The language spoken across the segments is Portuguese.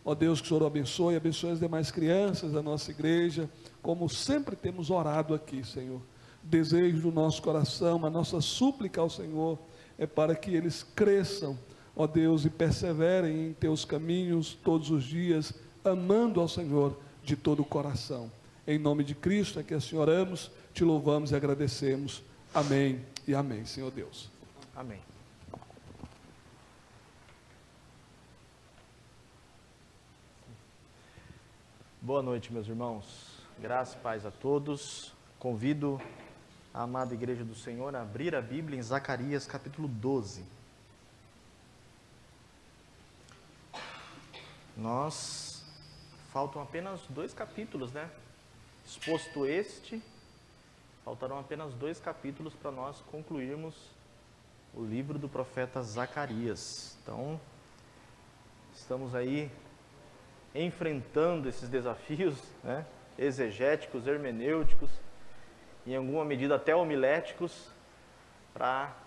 Ó Deus, que o Senhor abençoe as demais crianças da nossa igreja, como sempre temos orado aqui, Senhor. Desejo do nosso coração, a nossa súplica ao Senhor é para que eles cresçam, ó Deus, e perseverem em teus caminhos todos os dias, amando ao Senhor de todo o coração. Em nome de Cristo é que assim oramos, te louvamos e agradecemos. Amém e amém, Senhor Deus. Amém. Boa noite, meus irmãos. Graça e paz a todos. Convido a amada Igreja do Senhor a abrir a Bíblia em Zacarias capítulo 12. Faltam apenas 2 capítulos, né? Exposto este, faltarão apenas 2 capítulos para nós concluirmos o livro do profeta Zacarias. Então, estamos aí enfrentando esses desafios, né? Exegéticos, hermenêuticos, em alguma medida até homiléticos, para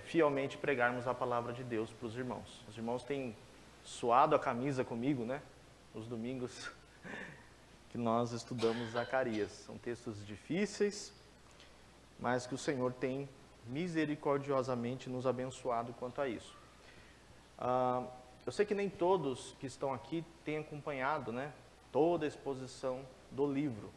fielmente pregarmos a palavra de Deus para os irmãos. Os irmãos têm suado a camisa comigo, né? Nos domingos que nós estudamos Zacarias. São textos difíceis, mas que o Senhor tem misericordiosamente nos abençoado quanto a isso. Eu sei que nem todos que estão aqui têm acompanhado, né, toda a exposição do livro.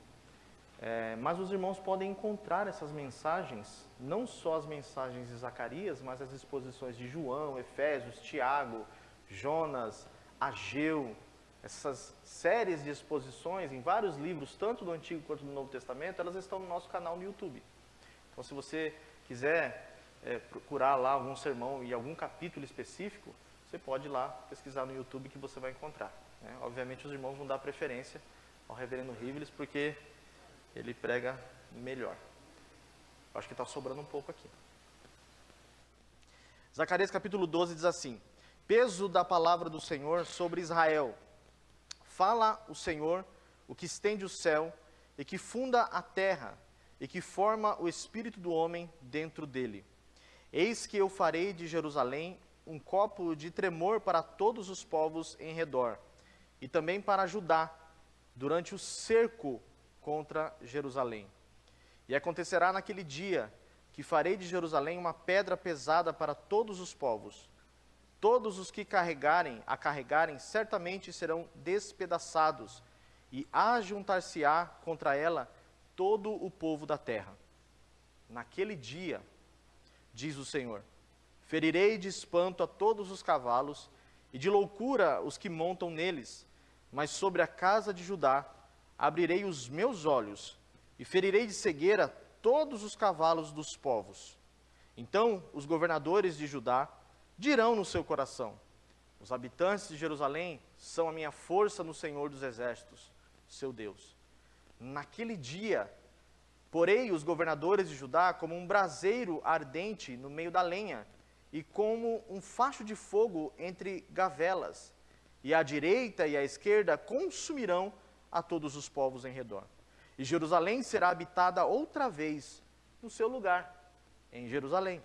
Mas os irmãos podem encontrar essas mensagens, não só as mensagens de Zacarias, mas as exposições de João, Efésios, Tiago, Jonas, Ageu, essas séries de exposições em vários livros, tanto do Antigo quanto do Novo Testamento, elas estão no nosso canal no YouTube. Então, se você quiser procurar lá algum sermão e algum capítulo específico, você pode ir lá pesquisar no YouTube que você vai encontrar, né? Obviamente, os irmãos vão dar preferência ao reverendo Rivles, porque ele prega melhor. Acho que está sobrando um pouco aqui. Zacarias capítulo 12 diz assim: peso da palavra do Senhor sobre Israel. Fala o Senhor, o que estende o céu, e que funda a terra, e que forma o espírito do homem dentro dele. Eis que eu farei de Jerusalém um copo de tremor para todos os povos em redor, e também para Judá, durante o cerco contra Jerusalém. E acontecerá naquele dia que farei de Jerusalém uma pedra pesada para todos os povos. Todos os que a carregarem, certamente serão despedaçados, e ajuntar-se-á contra ela todo o povo da terra. Naquele dia, diz o Senhor, ferirei de espanto a todos os cavalos, e de loucura os que montam neles, mas sobre a casa de Judá abrirei os meus olhos, e ferirei de cegueira todos os cavalos dos povos. Então os governadores de Judá dirão no seu coração: os habitantes de Jerusalém são a minha força no Senhor dos Exércitos, seu Deus. Naquele dia, porei os governadores de Judá como um braseiro ardente no meio da lenha, e como um facho de fogo entre gavelas, e à direita e à esquerda consumirão a todos os povos em redor. E Jerusalém será habitada outra vez no seu lugar, em Jerusalém.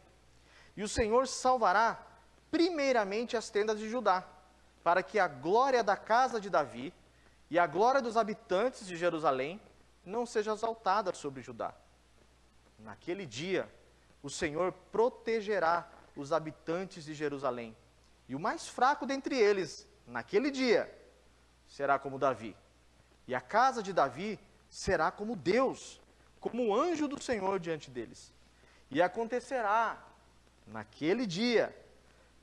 E o Senhor salvará primeiramente as tendas de Judá, para que a glória da casa de Davi e a glória dos habitantes de Jerusalém não seja exaltada sobre Judá. Naquele dia, o Senhor protegerá os habitantes de Jerusalém, e o mais fraco dentre eles, naquele dia, será como Davi, e a casa de Davi será como Deus, como o anjo do Senhor diante deles. E acontecerá, naquele dia,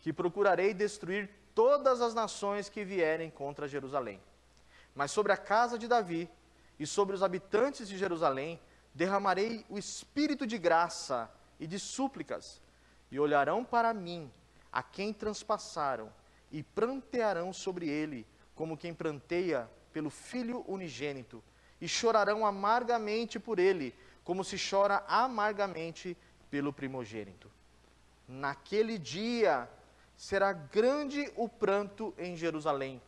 que procurarei destruir todas as nações que vierem contra Jerusalém. Mas sobre a casa de Davi e sobre os habitantes de Jerusalém derramarei o espírito de graça e de súplicas, e olharão para mim, a quem transpassaram, e prantearão sobre ele, como quem pranteia pelo filho unigênito, e chorarão amargamente por ele, como se chora amargamente pelo primogênito. Naquele dia será grande o pranto em Jerusalém,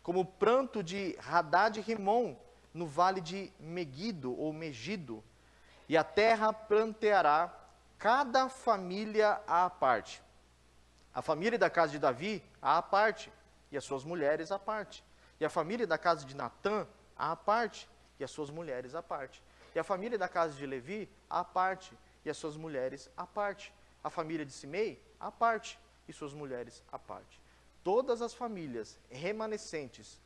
como o pranto de Hadad-Rimon, no vale de Megido ou Megido, e a terra pranteará cada família à parte. A família da casa de Davi à parte, e as suas mulheres à parte. E a família da casa de Natã à parte, e as suas mulheres à parte. E a família da casa de Levi à parte, e as suas mulheres à parte. A família de Simei à parte, e suas mulheres à parte. Todas as famílias remanescentes,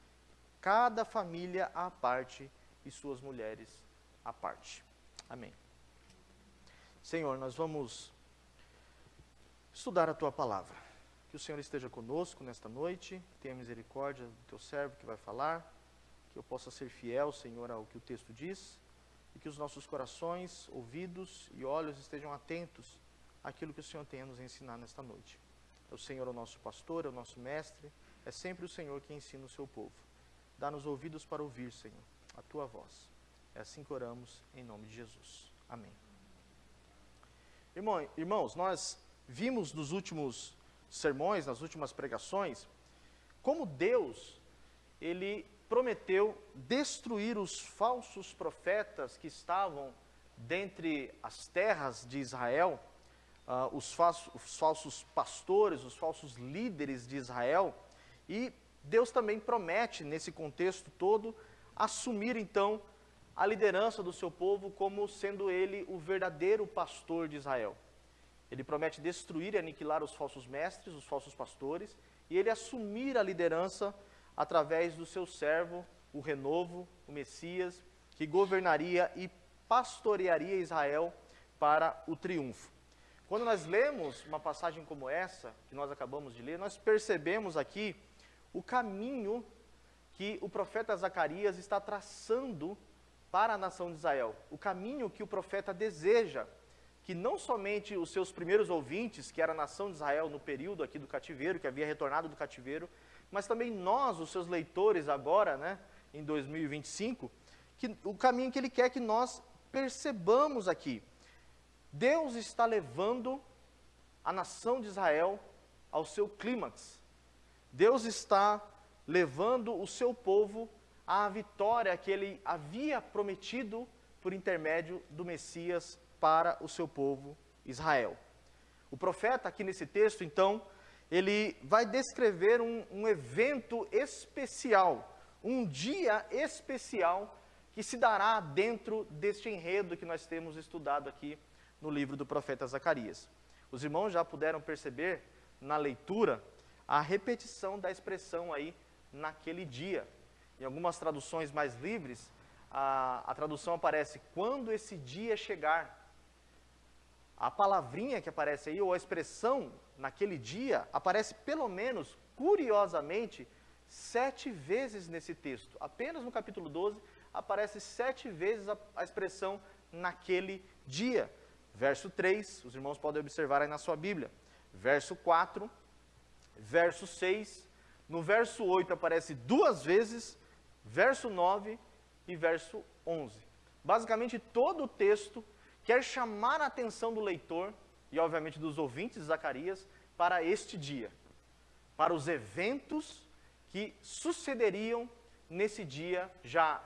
cada família à parte, e suas mulheres à parte. Amém. Senhor, nós vamos estudar a Tua palavra. Que o Senhor esteja conosco nesta noite, tenha misericórdia do Teu servo que vai falar, que eu possa ser fiel, Senhor, ao que o texto diz, e que os nossos corações, ouvidos e olhos estejam atentos àquilo que o Senhor tem a nos ensinar nesta noite. O Senhor é o nosso pastor, é o nosso mestre, é sempre o Senhor que ensina o seu povo. Dá-nos ouvidos para ouvir, Senhor, a Tua voz. É assim que oramos, em nome de Jesus. Amém. Irmãos, nós vimos nos últimos sermões, nas últimas pregações, como Deus, Ele prometeu destruir os falsos profetas que estavam dentre as terras de Israel, os falsos pastores, os falsos líderes de Israel, e Deus também promete, nesse contexto todo, assumir então a liderança do seu povo como sendo Ele o verdadeiro pastor de Israel. Ele promete destruir e aniquilar os falsos mestres, os falsos pastores, e Ele assumir a liderança através do seu servo, o renovo, o Messias, que governaria e pastorearia Israel para o triunfo. Quando nós lemos uma passagem como essa, que nós acabamos de ler, nós percebemos aqui o caminho que o profeta Zacarias está traçando para a nação de Israel. O caminho que o profeta deseja que não somente os seus primeiros ouvintes, que era a nação de Israel no período aqui do cativeiro, que havia retornado do cativeiro, mas também nós, os seus leitores agora, em 2025, o caminho que ele quer que nós percebamos aqui. Deus está levando a nação de Israel ao seu clímax. Deus está levando o seu povo à vitória que Ele havia prometido por intermédio do Messias para o seu povo Israel. O profeta aqui nesse texto, então, ele vai descrever um evento especial, um dia especial que se dará dentro deste enredo que nós temos estudado aqui no livro do profeta Zacarias. Os irmãos já puderam perceber na leitura a repetição da expressão aí naquele dia. Em algumas traduções mais livres, a tradução aparece quando esse dia chegar. A palavrinha que aparece aí, ou a expressão naquele dia, aparece pelo menos, curiosamente, 7 vezes nesse texto. Apenas no capítulo 12, aparece 7 vezes a expressão naquele dia. Verso 3, os irmãos podem observar aí na sua Bíblia. Verso 4, verso 6, no verso 8 aparece 2 vezes, verso 9 e verso 11. Basicamente todo o texto quer chamar a atenção do leitor e obviamente dos ouvintes de Zacarias para este dia, para os eventos que sucederiam nesse dia já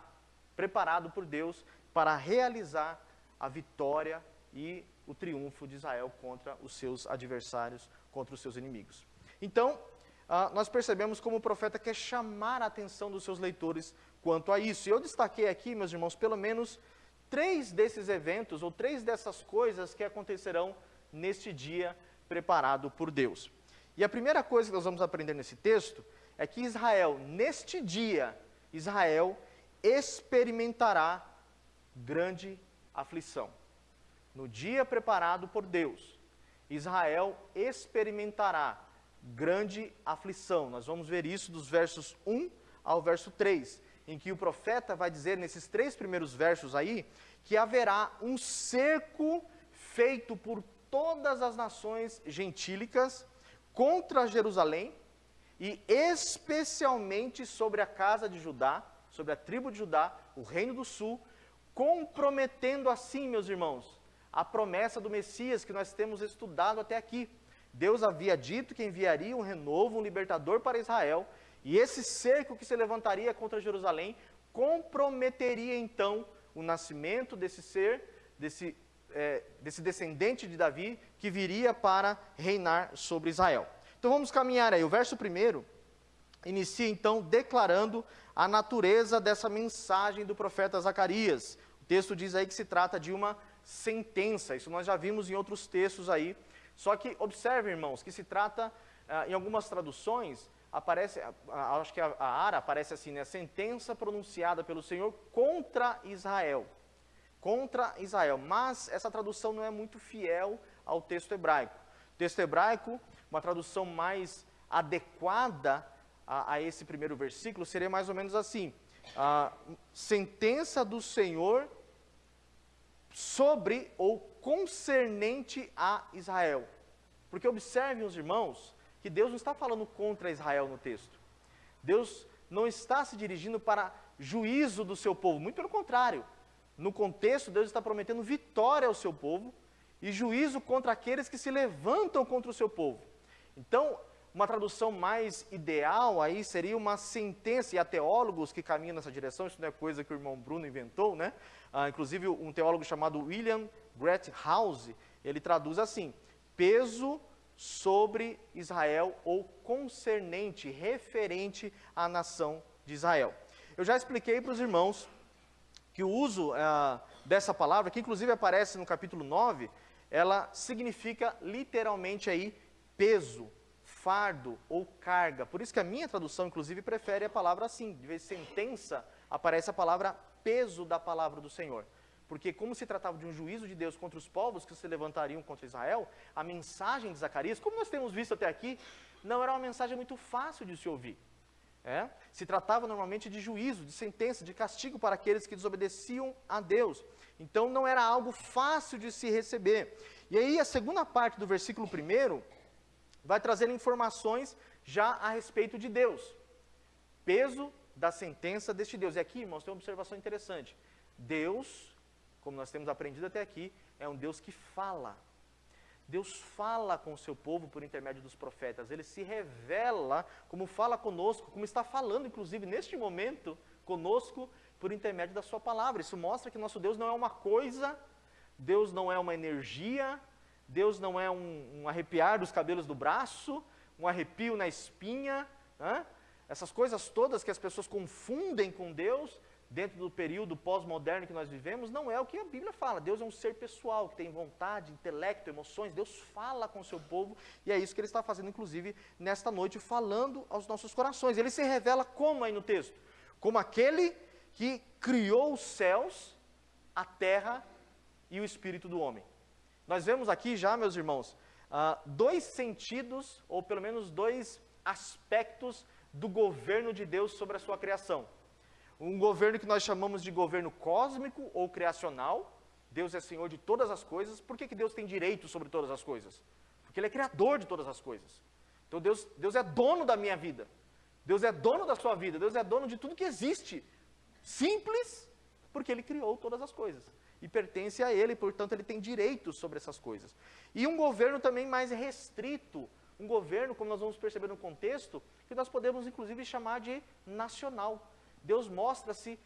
preparado por Deus para realizar a vitória e o triunfo de Israel contra os seus adversários, contra os seus inimigos. Então, nós percebemos como o profeta quer chamar a atenção dos seus leitores quanto a isso. E eu destaquei aqui, meus irmãos, pelo menos 3 desses eventos, ou 3 dessas coisas que acontecerão neste dia preparado por Deus. E a primeira coisa que nós vamos aprender nesse texto é que Israel, neste dia, Israel experimentará grande aflição. No dia preparado por Deus, Israel experimentará grande aflição. Nós vamos ver isso dos versos 1 ao verso 3, em que o profeta vai dizer, nesses 3 primeiros versos aí, que haverá um cerco feito por todas as nações gentílicas contra Jerusalém, e especialmente sobre a casa de Judá, sobre a tribo de Judá, o reino do sul, comprometendo assim, meus irmãos, a promessa do Messias que nós temos estudado até aqui. Deus havia dito que enviaria um renovo, um libertador para Israel, e esse cerco que se levantaria contra Jerusalém comprometeria então o nascimento desse ser, desse descendente de Davi, que viria para reinar sobre Israel. Então vamos caminhar aí. O verso 1 inicia então declarando a natureza dessa mensagem do profeta Zacarias. O texto diz aí que se trata de uma sentença, isso nós já vimos em outros textos aí. Só que observe, irmãos, que se trata, em algumas traduções, aparece, acho que a ARA aparece assim, né? Sentença pronunciada pelo Senhor contra Israel. Contra Israel. Mas essa tradução não é muito fiel ao texto hebraico. O texto hebraico, uma tradução mais adequada a esse primeiro versículo, seria mais ou menos assim: a sentença do Senhor sobre ou concernente a Israel. Porque observem os irmãos, que Deus não está falando contra Israel no texto. Deus não está se dirigindo para juízo do seu povo, muito pelo contrário. No contexto, Deus está prometendo vitória ao seu povo e juízo contra aqueles que se levantam contra o seu povo. Então, uma tradução mais ideal aí seria uma sentença, e há teólogos que caminham nessa direção, isso não é coisa que o irmão Bruno inventou, né? Inclusive, um teólogo chamado William Greathouse, ele traduz assim: peso sobre Israel ou concernente, referente à nação de Israel. Eu já expliquei para os irmãos que o uso dessa palavra, que inclusive aparece no capítulo 9, ela significa literalmente aí peso, fardo ou carga. Por isso que a minha tradução, inclusive, prefere a palavra assim. De vez em sentença, aparece a palavra peso da palavra do Senhor. Porque como se tratava de um juízo de Deus contra os povos que se levantariam contra Israel, a mensagem de Zacarias, como nós temos visto até aqui, não era uma mensagem muito fácil de se ouvir. Se tratava normalmente de juízo, de sentença, de castigo para aqueles que desobedeciam a Deus. Então não era algo fácil de se receber. E aí a segunda parte do versículo 1 vai trazer informações já a respeito de Deus. Peso da sentença deste Deus. E aqui, irmãos, tem uma observação interessante. Deus, como nós temos aprendido até aqui, é um Deus que fala. Deus fala com o seu povo por intermédio dos profetas. Ele se revela como fala conosco, como está falando, inclusive, neste momento, conosco, por intermédio da sua palavra. Isso mostra que nosso Deus não é uma coisa, Deus não é uma energia, Deus não é um arrepiar dos cabelos do braço, um arrepio na espinha, essas coisas todas que as pessoas confundem com Deus, dentro do período pós-moderno que nós vivemos, não é o que a Bíblia fala. Deus é um ser pessoal, que tem vontade, intelecto, emoções. Deus fala com o seu povo, e é isso que Ele está fazendo, inclusive, nesta noite, falando aos nossos corações. Ele se revela como aí no texto? Como aquele que criou os céus, a terra e o espírito do homem. Nós vemos aqui já, meus irmãos, dois sentidos, ou pelo menos dois aspectos do governo de Deus sobre a sua criação. Um governo que nós chamamos de governo cósmico ou criacional. Deus é Senhor de todas as coisas. Por que Deus tem direito sobre todas as coisas? Porque Ele é Criador de todas as coisas. Então Deus é dono da minha vida. Deus é dono da sua vida. Deus é dono de tudo que existe. Simples, porque Ele criou todas as coisas. E pertence a Ele, portanto Ele tem direitos sobre essas coisas. E um governo também mais restrito. Um governo, como nós vamos perceber no contexto, que nós podemos inclusive chamar de nacional. Deus mostra-se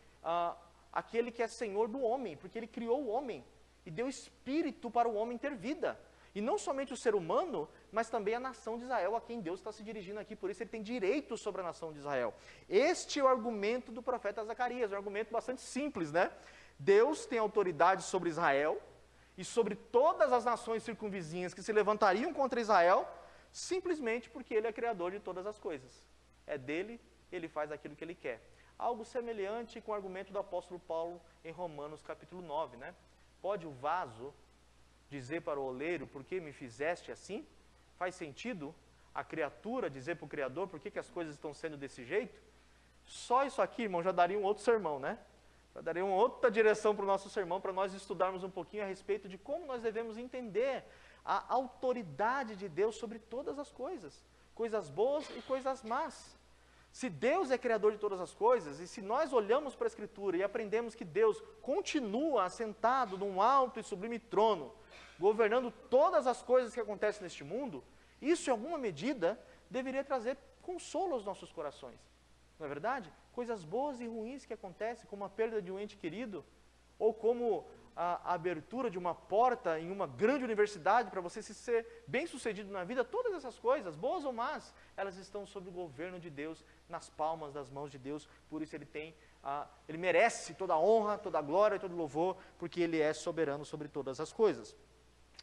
aquele que é Senhor do homem, porque Ele criou o homem e deu espírito para o homem ter vida. E não somente o ser humano, mas também a nação de Israel, a quem Deus está se dirigindo aqui, por isso Ele tem direito sobre a nação de Israel. Este é o argumento do profeta Zacarias, um argumento bastante simples, né? Deus tem autoridade sobre Israel e sobre todas as nações circunvizinhas que se levantariam contra Israel, simplesmente porque Ele é criador de todas as coisas. É dele, Ele faz aquilo que Ele quer. Algo semelhante com o argumento do apóstolo Paulo em Romanos capítulo 9, né? Pode o vaso dizer para o oleiro, por que me fizeste assim? Faz sentido a criatura dizer para o Criador, por que as coisas estão sendo desse jeito? Só isso aqui, irmão, já daria um outro sermão, né? Já daria uma outra direção para o nosso sermão, para nós estudarmos um pouquinho a respeito de como nós devemos entender a autoridade de Deus sobre todas as coisas, coisas boas e coisas más. Se Deus é criador de todas as coisas, e se nós olhamos para a Escritura e aprendemos que Deus continua assentado num alto e sublime trono, governando todas as coisas que acontecem neste mundo, isso em alguma medida deveria trazer consolo aos nossos corações. Não é verdade? Coisas boas e ruins que acontecem, como a perda de um ente querido, ou como a abertura de uma porta em uma grande universidade para você ser bem-sucedido na vida, todas essas coisas, boas ou más, elas estão sob o governo de Deus, nas palmas das mãos de Deus. Por isso ele merece toda a honra, toda a glória e todo o louvor, porque ele é soberano sobre todas as coisas.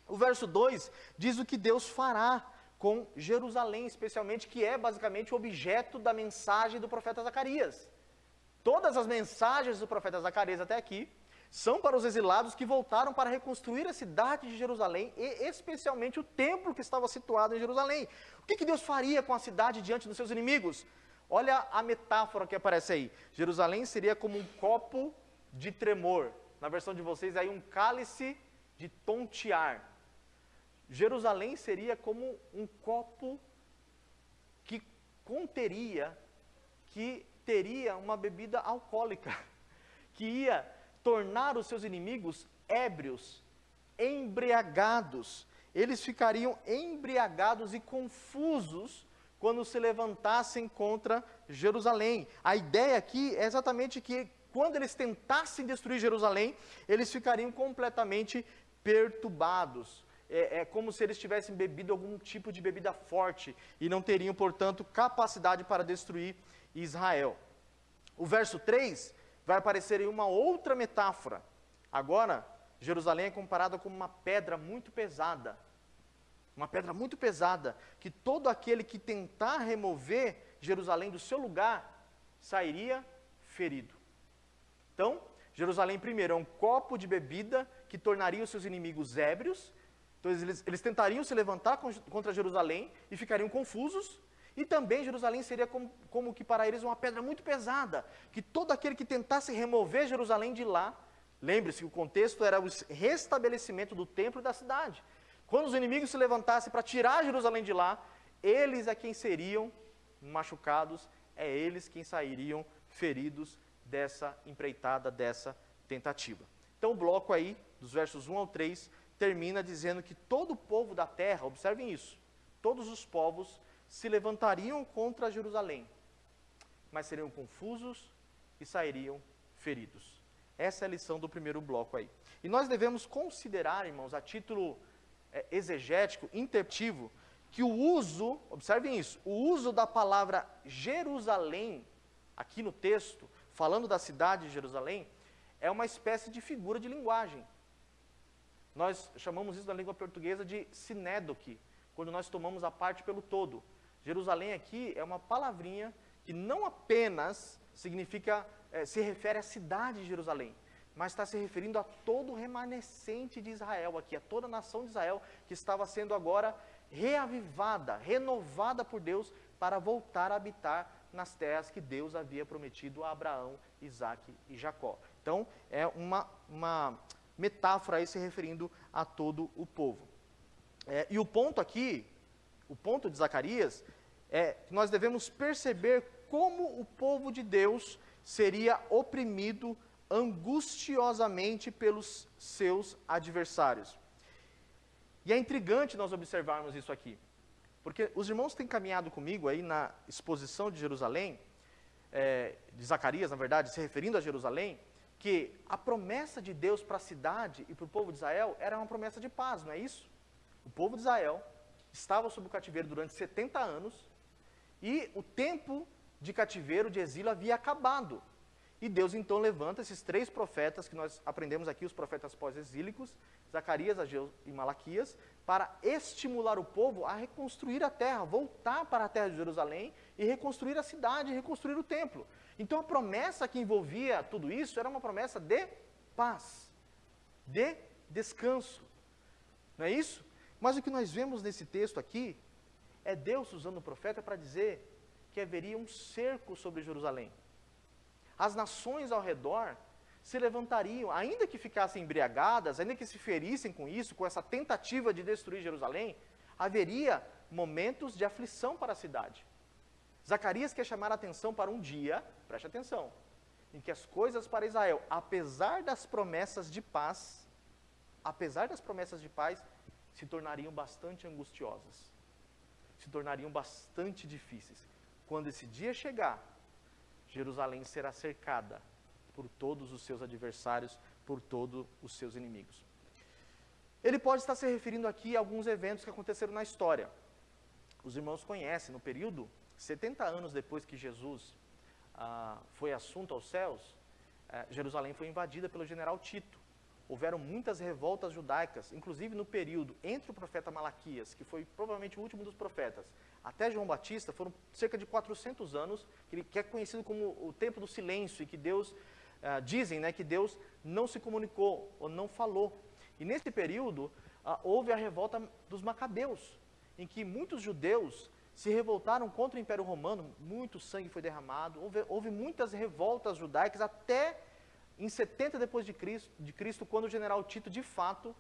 O verso 2 diz o que Deus fará com Jerusalém, especialmente, que é basicamente o objeto da mensagem do profeta Zacarias. Todas as mensagens do profeta Zacarias até aqui são para os exilados que voltaram para reconstruir a cidade de Jerusalém e especialmente o templo que estava situado em Jerusalém. O que Deus faria com a cidade diante dos seus inimigos? Olha a metáfora que aparece aí. Jerusalém seria como um copo de tremor. Na versão de vocês, aí um cálice de tontear. Jerusalém seria como um copo que teria uma bebida alcoólica, que ia tornar os seus inimigos ébrios, embriagados. Eles ficariam embriagados e confusos quando se levantassem contra Jerusalém. A ideia aqui é exatamente que quando eles tentassem destruir Jerusalém, eles ficariam completamente perturbados. É como se eles tivessem bebido algum tipo de bebida forte e não teriam, portanto, capacidade para destruir Israel. O verso 3 vai aparecer em uma outra metáfora. Agora, Jerusalém é comparada com uma pedra muito pesada. Uma pedra muito pesada, que todo aquele que tentar remover Jerusalém do seu lugar, sairia ferido. Então, Jerusalém primeiro é um copo de bebida que tornaria os seus inimigos ébrios. Então eles tentariam se levantar contra Jerusalém e ficariam confusos. E também Jerusalém seria como que para eles uma pedra muito pesada, que todo aquele que tentasse remover Jerusalém de lá, lembre-se que o contexto era o restabelecimento do templo e da cidade. Quando os inimigos se levantassem para tirar Jerusalém de lá, eles é quem seriam machucados, é eles quem sairiam feridos dessa empreitada, dessa tentativa. Então o bloco aí, dos versos 1 ao 3, termina dizendo que todo o povo da terra, observem isso, todos os povos se levantariam contra Jerusalém, mas seriam confusos e sairiam feridos. Essa é a lição do primeiro bloco aí. E nós devemos considerar, irmãos, a título exegético, interpretivo, que o uso, observem isso, o uso da palavra Jerusalém, aqui no texto, falando da cidade de Jerusalém, é uma espécie de figura de linguagem. Nós chamamos isso na língua portuguesa de sinédoque, quando nós tomamos a parte pelo todo. Jerusalém aqui é uma palavrinha que não apenas significa, se refere à cidade de Jerusalém, mas está se referindo a todo o remanescente de Israel aqui, a toda a nação de Israel que estava sendo agora reavivada, renovada por Deus para voltar a habitar nas terras que Deus havia prometido a Abraão, Isaque e Jacó. Então, é uma metáfora aí se referindo a todo o povo. E o ponto aqui, o ponto de Zacarias, é que nós devemos perceber como o povo de Deus seria oprimido angustiosamente pelos seus adversários. E é intrigante nós observarmos isso aqui, porque os irmãos têm caminhado comigo aí na exposição de Jerusalém, de Zacarias, na verdade, se referindo a Jerusalém, que a promessa de Deus para a cidade e para o povo de Israel era uma promessa de paz, não é isso? O povo de Israel estava sob o cativeiro durante 70 anos e o tempo de cativeiro, de exílio, havia acabado. E Deus então levanta esses 3 profetas que nós aprendemos aqui, os profetas pós-exílicos, Zacarias, Ageu e Malaquias, para estimular o povo a reconstruir a terra, voltar para a terra de Jerusalém e reconstruir a cidade, reconstruir o templo. Então a promessa que envolvia tudo isso era uma promessa de paz, de descanso. Não é isso? Mas o que nós vemos nesse texto aqui é Deus usando o profeta para dizer que haveria um cerco sobre Jerusalém. As nações ao redor se levantariam, ainda que ficassem embriagadas, ainda que se ferissem com isso, com essa tentativa de destruir Jerusalém, haveria momentos de aflição para a cidade. Zacarias quer chamar a atenção para um dia, preste atenção, em que as coisas para Israel, apesar das promessas de paz, se tornariam bastante angustiosas, se tornariam bastante difíceis. Quando esse dia chegar, Jerusalém será cercada por todos os seus adversários, por todos os seus inimigos. Ele pode estar se referindo aqui a alguns eventos que aconteceram na história. Os irmãos conhecem, no período, 70 anos depois que Jesus foi assunto aos céus, Jerusalém foi invadida pelo general Tito. Houveram muitas revoltas judaicas, inclusive no período entre o profeta Malaquias, que foi provavelmente o último dos profetas, até João Batista, foram cerca de 400 anos, que é conhecido como o tempo do silêncio, e que Deus, dizem, né, que Deus não se comunicou, ou não falou. E nesse período, houve a revolta dos Macabeus, em que muitos judeus se revoltaram contra o Império Romano, muito sangue foi derramado, houve muitas revoltas judaicas, até em 70 depois de Cristo, quando o general Tito, de fato,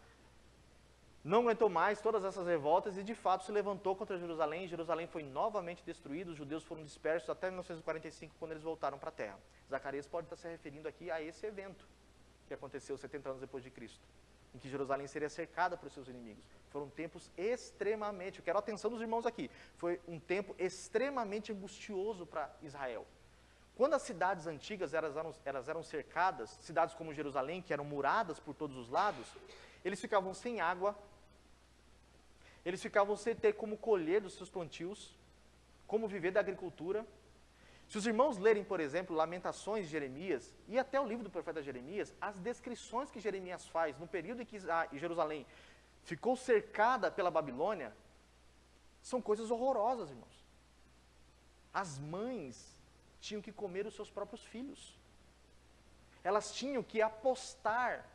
não aguentou mais todas essas revoltas e, de fato, se levantou contra Jerusalém. Jerusalém foi novamente destruída, os judeus foram dispersos até 1945, quando eles voltaram para a terra. Zacarias pode estar se referindo aqui a esse evento que aconteceu 70 anos depois de Cristo, em que Jerusalém seria cercada por seus inimigos. Foram tempos extremamente, eu quero a atenção dos irmãos aqui, foi um tempo extremamente angustioso para Israel. Quando as cidades antigas elas eram cercadas, cidades como Jerusalém, que eram muradas por todos os lados, eles ficavam sem água, eles ficavam sem ter como colher dos seus plantios, como viver da agricultura. Se os irmãos lerem, por exemplo, Lamentações de Jeremias, e até o livro do profeta Jeremias, as descrições que Jeremias faz no período em que Jerusalém ficou cercada pela Babilônia, são coisas horrorosas, irmãos. As mães tinham que comer os seus próprios filhos. Elas tinham que apostar,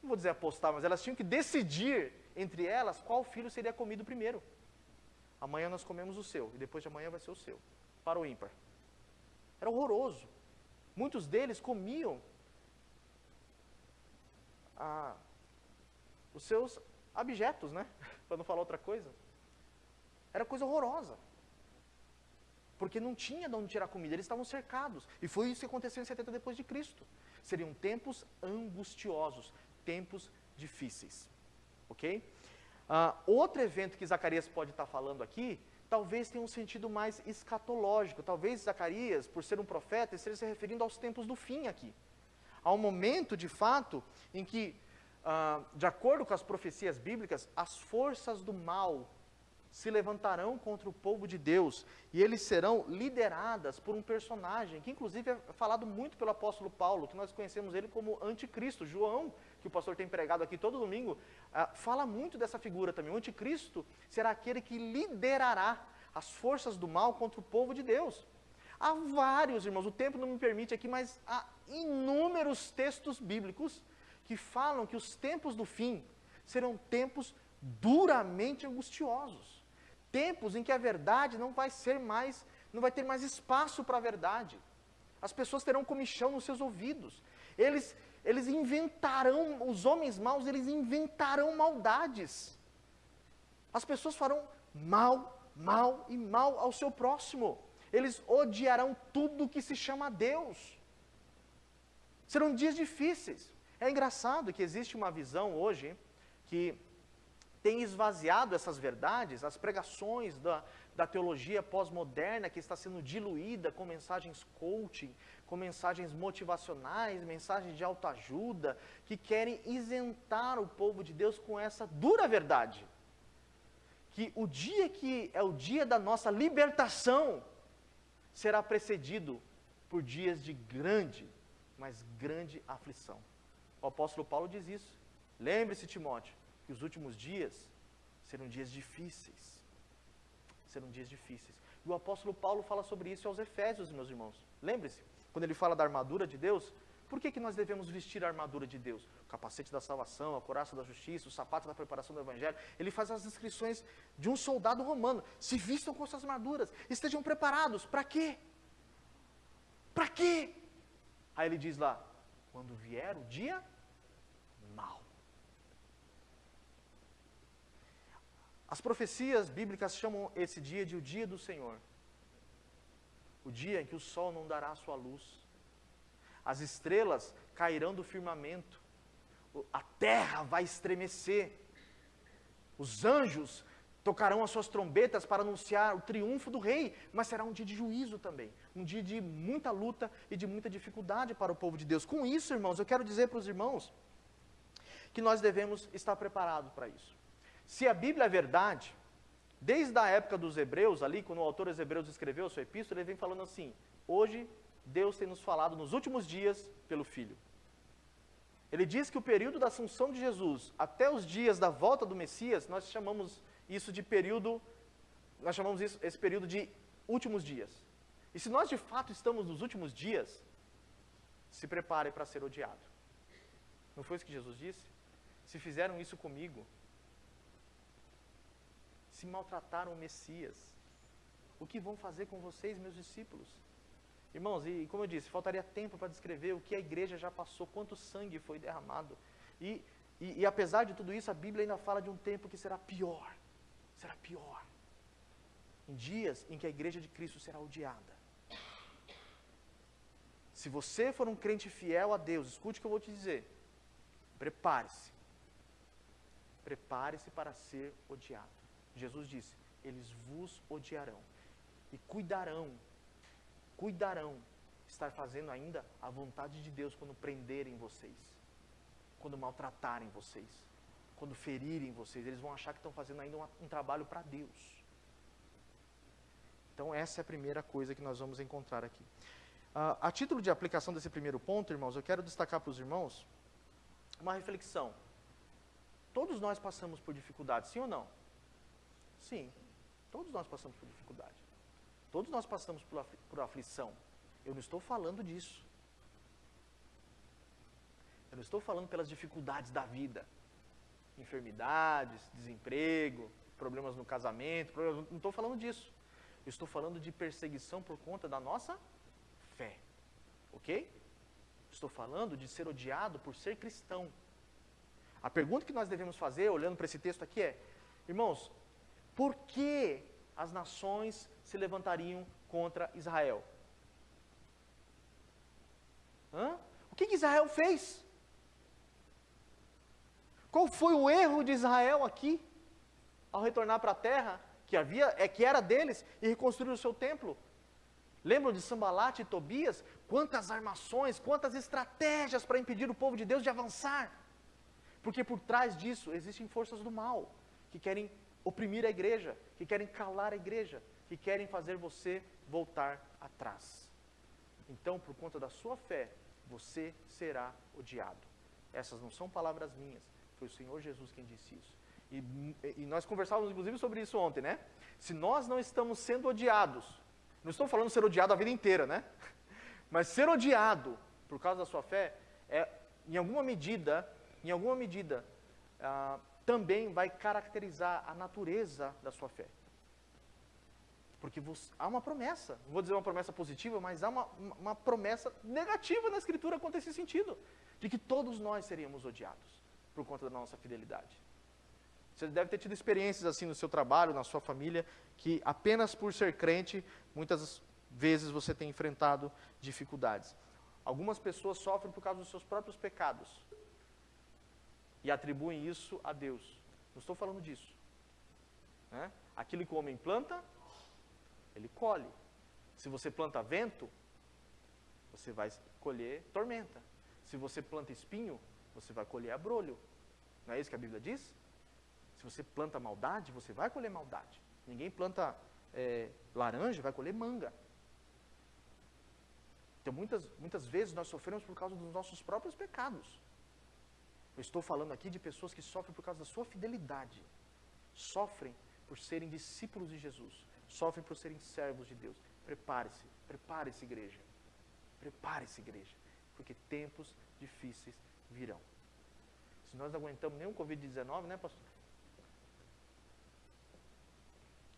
não vou dizer apostar, mas elas tinham que decidir entre elas qual filho seria comido primeiro. Amanhã nós comemos o seu, e depois de amanhã vai ser o seu, para o ímpar. Era horroroso. Muitos deles comiam os seus abjetos, né? Para não falar outra coisa. Era coisa horrorosa. Porque não tinha de onde tirar comida, eles estavam cercados. E foi isso que aconteceu em 70 depois de Cristo. Seriam tempos angustiosos, tempos difíceis. Ok? Outro evento que Zacarias pode estar falando aqui, talvez tenha um sentido mais escatológico. Talvez Zacarias, por ser um profeta, esteja se referindo aos tempos do fim aqui. Há um momento, de fato, em que, de acordo com as profecias bíblicas, as forças do mal se levantarão contra o povo de Deus, e eles serão lideradas por um personagem, que inclusive é falado muito pelo apóstolo Paulo, que nós conhecemos ele como anticristo. João, que o pastor tem pregado aqui todo domingo, fala muito dessa figura também. O anticristo será aquele que liderará as forças do mal contra o povo de Deus. Há vários, irmãos, o tempo não me permite aqui, mas há inúmeros textos bíblicos que falam que os tempos do fim serão tempos duramente angustiosos. Tempos em que a verdade não vai ter mais espaço para a verdade. As pessoas terão comichão nos seus ouvidos. Eles inventarão, os homens maus, eles inventarão maldades. As pessoas farão mal e mal ao seu próximo. Eles odiarão tudo que se chama Deus. Serão dias difíceis. É engraçado que existe uma visão hoje que tem esvaziado essas verdades, as pregações da teologia pós-moderna, que está sendo diluída com mensagens coaching, com mensagens motivacionais, mensagens de autoajuda, que querem isentar o povo de Deus com essa dura verdade. Que o dia que é o dia da nossa libertação, será precedido por dias de grande, mas grande aflição. O apóstolo Paulo diz isso. Lembre-se, Timóteo, que os últimos dias serão dias difíceis. Serão dias difíceis. E o apóstolo Paulo fala sobre isso aos Efésios, meus irmãos. Lembre-se, quando ele fala da armadura de Deus, por que nós devemos vestir a armadura de Deus? O capacete da salvação, a couraça da justiça, os sapatos da preparação do evangelho. Ele faz as descrições de um soldado romano. Se vistam com essas armaduras, estejam preparados. Para quê? Para quê? Aí ele diz lá, quando vier o dia mau. As profecias bíblicas chamam esse dia de o dia do Senhor. O dia em que o sol não dará sua luz. As estrelas cairão do firmamento. A terra vai estremecer. Os anjos Tocarão as suas trombetas para anunciar o triunfo do rei, mas será um dia de juízo também, um dia de muita luta e de muita dificuldade para o povo de Deus. Com isso, irmãos, eu quero dizer para os irmãos que nós devemos estar preparados para isso. Se a Bíblia é verdade, desde a época dos Hebreus, ali, quando o autor dos Hebreus escreveu a sua epístola, ele vem falando assim: hoje Deus tem nos falado nos últimos dias pelo Filho. Ele diz que o período da assunção de Jesus até os dias da volta do Messias, nós chamamos isso de período, esse período de últimos dias. E se nós de fato estamos nos últimos dias, se prepare para ser odiado. Não foi isso que Jesus disse? Se fizeram isso comigo, se maltrataram o Messias, o que vão fazer com vocês, meus discípulos? Irmãos, e como eu disse, faltaria tempo para descrever o que a igreja já passou, quanto sangue foi derramado. E apesar de tudo isso, a Bíblia ainda fala de um tempo que será pior. Será pior. Em dias em que a igreja de Cristo será odiada. Se você for um crente fiel a Deus, escute o que eu vou te dizer. Prepare-se. Prepare-se para ser odiado. Jesus disse: eles vos odiarão. E cuidarão estar fazendo ainda a vontade de Deus quando prenderem vocês, quando maltratarem vocês, quando ferirem vocês. Eles vão achar que estão fazendo ainda um trabalho para Deus. Então essa é a primeira coisa que nós vamos encontrar aqui. A título de aplicação desse primeiro ponto, irmãos, eu quero destacar para os irmãos uma reflexão. Todos nós passamos por dificuldades, sim ou não? Sim, todos nós passamos por dificuldade. Todos nós passamos por aflição. Eu não estou falando disso. Eu não estou falando pelas dificuldades da vida. Enfermidades, desemprego, problemas no casamento, não estou falando disso. Eu estou falando de perseguição por conta da nossa fé. Ok? Estou falando de ser odiado por ser cristão. A pergunta que nós devemos fazer, olhando para esse texto aqui, é: irmãos, por que as nações se levantariam contra Israel? O que Israel fez? Qual foi o erro de Israel aqui, ao retornar para a terra, que era deles, e reconstruir o seu templo? Lembram de Sambalate e Tobias? Quantas armações, quantas estratégias para impedir o povo de Deus de avançar? Porque por trás disso existem forças do mal, que querem oprimir a igreja, que querem calar a igreja, que querem fazer você voltar atrás. Então, por conta da sua fé, você será odiado. Essas não são palavras minhas, foi o Senhor Jesus quem disse isso. E nós conversávamos inclusive sobre isso ontem, né? Se nós não estamos sendo odiados, não estou falando ser odiado a vida inteira, né? Mas ser odiado por causa da sua fé, em alguma medida, também vai caracterizar a natureza da sua fé. Porque há uma promessa, não vou dizer uma promessa positiva, mas há uma promessa negativa na Escritura quanto a esse sentido, de que todos nós seríamos odiados por conta da nossa fidelidade. Você deve ter tido experiências assim no seu trabalho, na sua família, que apenas por ser crente, muitas vezes você tem enfrentado dificuldades. Algumas pessoas sofrem por causa dos seus próprios pecados e atribuem isso a Deus. Não estou falando disso. Né? Aquilo que o homem planta, ele colhe. Se você planta vento, você vai colher tormenta. Se você planta espinho, você vai colher abrolho. Não é isso que a Bíblia diz? Se você planta maldade, você vai colher maldade. Ninguém planta laranja, vai colher manga. Então, muitas vezes nós sofremos por causa dos nossos próprios pecados. Eu estou falando aqui de pessoas que sofrem por causa da sua fidelidade. Sofrem por serem discípulos de Jesus. Sofrem por serem servos de Deus. Prepare-se, igreja. Prepare-se, igreja. Porque tempos difíceis virão. Se nós não aguentamos nem o Covid-19, né, pastor?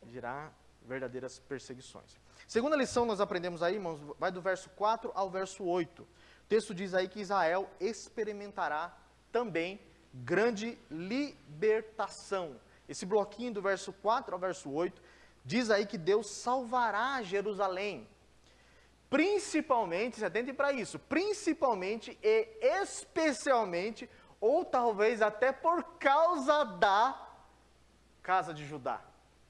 Virá verdadeiras perseguições. Segunda lição nós aprendemos aí, irmãos, vai do verso 4 ao verso 8. O texto diz aí que Israel experimentará também grande libertação. Esse bloquinho do verso 4 ao verso 8 diz aí que Deus salvará Jerusalém. Principalmente, se atentem para isso, principalmente e especialmente, ou talvez até por causa da casa de Judá.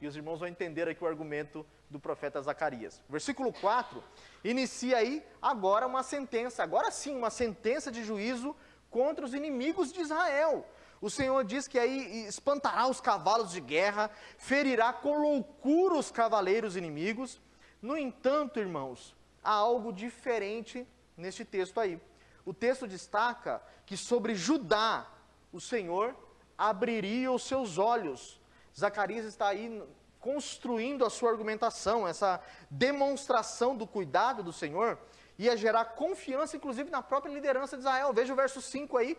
E os irmãos vão entender aqui o argumento do profeta Zacarias. Versículo 4 inicia aí agora uma sentença, agora sim, uma sentença de juízo contra os inimigos de Israel. O Senhor diz que aí espantará os cavalos de guerra, ferirá com loucura os cavaleiros inimigos. No entanto, irmãos, há algo diferente neste texto aí. O texto destaca que sobre Judá, o Senhor abriria os seus olhos. Zacarias está aí construindo a sua argumentação, essa demonstração do cuidado do Senhor, ia gerar confiança, inclusive, na própria liderança de Israel. Veja o verso 5 aí,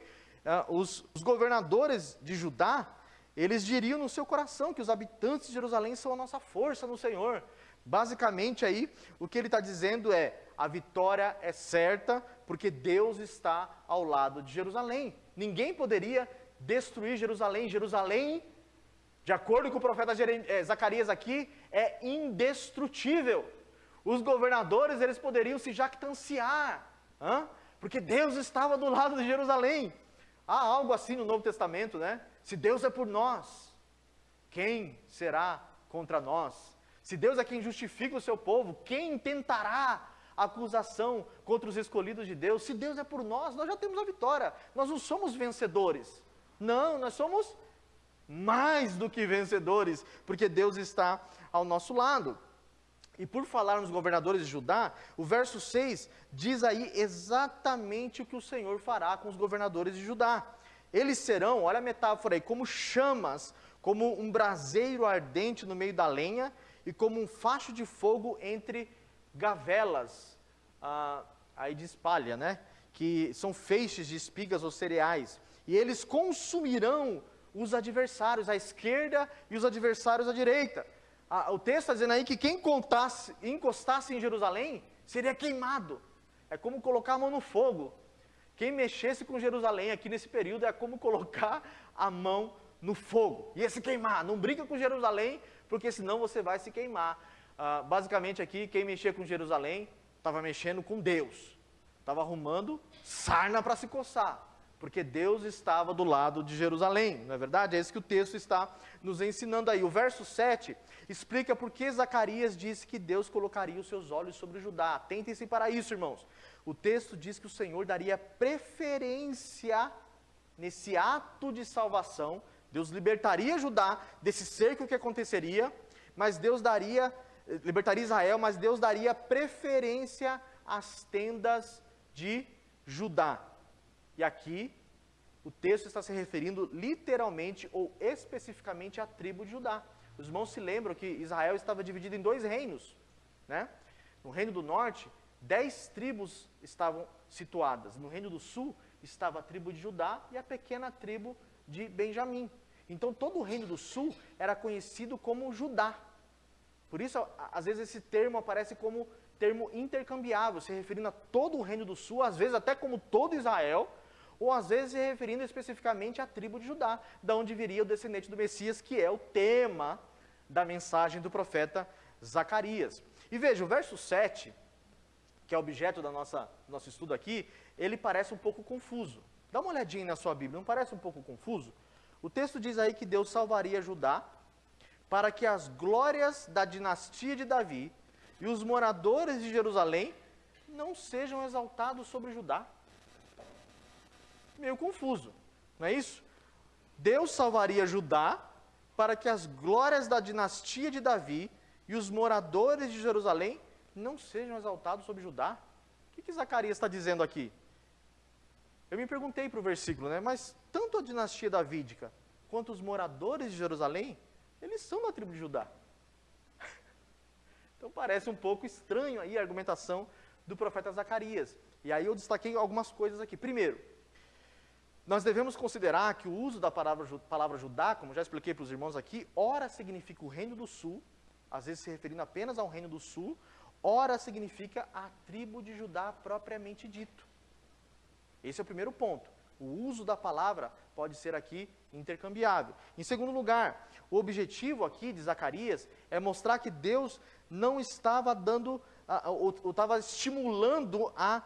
os governadores de Judá, eles diriam no seu coração que os habitantes de Jerusalém são a nossa força no Senhor. Basicamente aí, o que ele está dizendo é, a vitória é certa, porque Deus está ao lado de Jerusalém. Ninguém poderia destruir Jerusalém. Jerusalém, de acordo com o profeta Zacarias aqui, é indestrutível. Os governadores, eles poderiam se jactanciar, porque Deus estava do lado de Jerusalém. Há algo assim no Novo Testamento, né? Se Deus é por nós, quem será contra nós? Se Deus é quem justifica o seu povo, quem tentará acusação contra os escolhidos de Deus? Se Deus é por nós, nós já temos a vitória. Nós não somos vencedores. Não, nós somos mais do que vencedores, porque Deus está ao nosso lado. E por falar nos governadores de Judá, o verso 6 diz aí exatamente o que o Senhor fará com os governadores de Judá. Eles serão, olha a metáfora aí, como chamas, como um braseiro ardente no meio da lenha, e como um facho de fogo entre gavelas, aí de espalha, né? Que são feixes de espigas ou cereais. E eles consumirão os adversários à esquerda e os adversários à direita. O texto está dizendo aí que quem encostasse em Jerusalém seria queimado. É como colocar a mão no fogo. Quem mexesse com Jerusalém aqui nesse período é como colocar a mão no fogo. Ia se queimar. Não brinca com Jerusalém, porque senão você vai se queimar. Basicamente aqui, quem mexia com Jerusalém estava mexendo com Deus. Estava arrumando sarna para se coçar. Porque Deus estava do lado de Jerusalém, não é verdade? É isso que o texto está nos ensinando aí. O verso 7 explica por que Zacarias disse que Deus colocaria os seus olhos sobre Judá. Atentem-se para isso, irmãos. O texto diz que o Senhor daria preferência nesse ato de salvação. Deus libertaria Judá desse cerco que aconteceria, mas Deus libertaria Israel, mas Deus daria preferência às tendas de Judá. E aqui, o texto está se referindo literalmente ou especificamente à tribo de Judá. Os irmãos se lembram que Israel estava dividido em 2 reinos, né? No reino do norte, 10 tribos estavam situadas. No reino do sul, estava a tribo de Judá e a pequena tribo de Benjamim. Então, todo o reino do sul era conhecido como Judá. Por isso, às vezes, esse termo aparece como termo intercambiável, se referindo a todo o reino do sul, às vezes até como todo Israel, ou às vezes se referindo especificamente à tribo de Judá, da onde viria o descendente do Messias, que é o tema da mensagem do profeta Zacarias. E veja, o verso 7, que é objeto do nosso estudo aqui, ele parece um pouco confuso. Dá uma olhadinha na sua Bíblia, não parece um pouco confuso? O texto diz aí que Deus salvaria Judá para que as glórias da dinastia de Davi e os moradores de Jerusalém não sejam exaltados sobre Judá. Meio confuso, não é isso? Deus salvaria Judá para que as glórias da dinastia de Davi e os moradores de Jerusalém não sejam exaltados sobre Judá. O que Zacarias está dizendo aqui? Eu me perguntei para o versículo, né? Mas tanto a dinastia davídica quanto os moradores de Jerusalém, eles são da tribo de Judá. Então parece um pouco estranho aí a argumentação do profeta Zacarias. E aí eu destaquei algumas coisas aqui. Primeiro, nós devemos considerar que o uso da palavra Judá, como já expliquei para os irmãos aqui, ora significa o reino do sul, às vezes se referindo apenas ao reino do sul, ora significa a tribo de Judá propriamente dito. Esse é o primeiro ponto. O uso da palavra pode ser aqui intercambiável. Em segundo lugar, o objetivo aqui de Zacarias é mostrar que Deus não estava estava estimulando a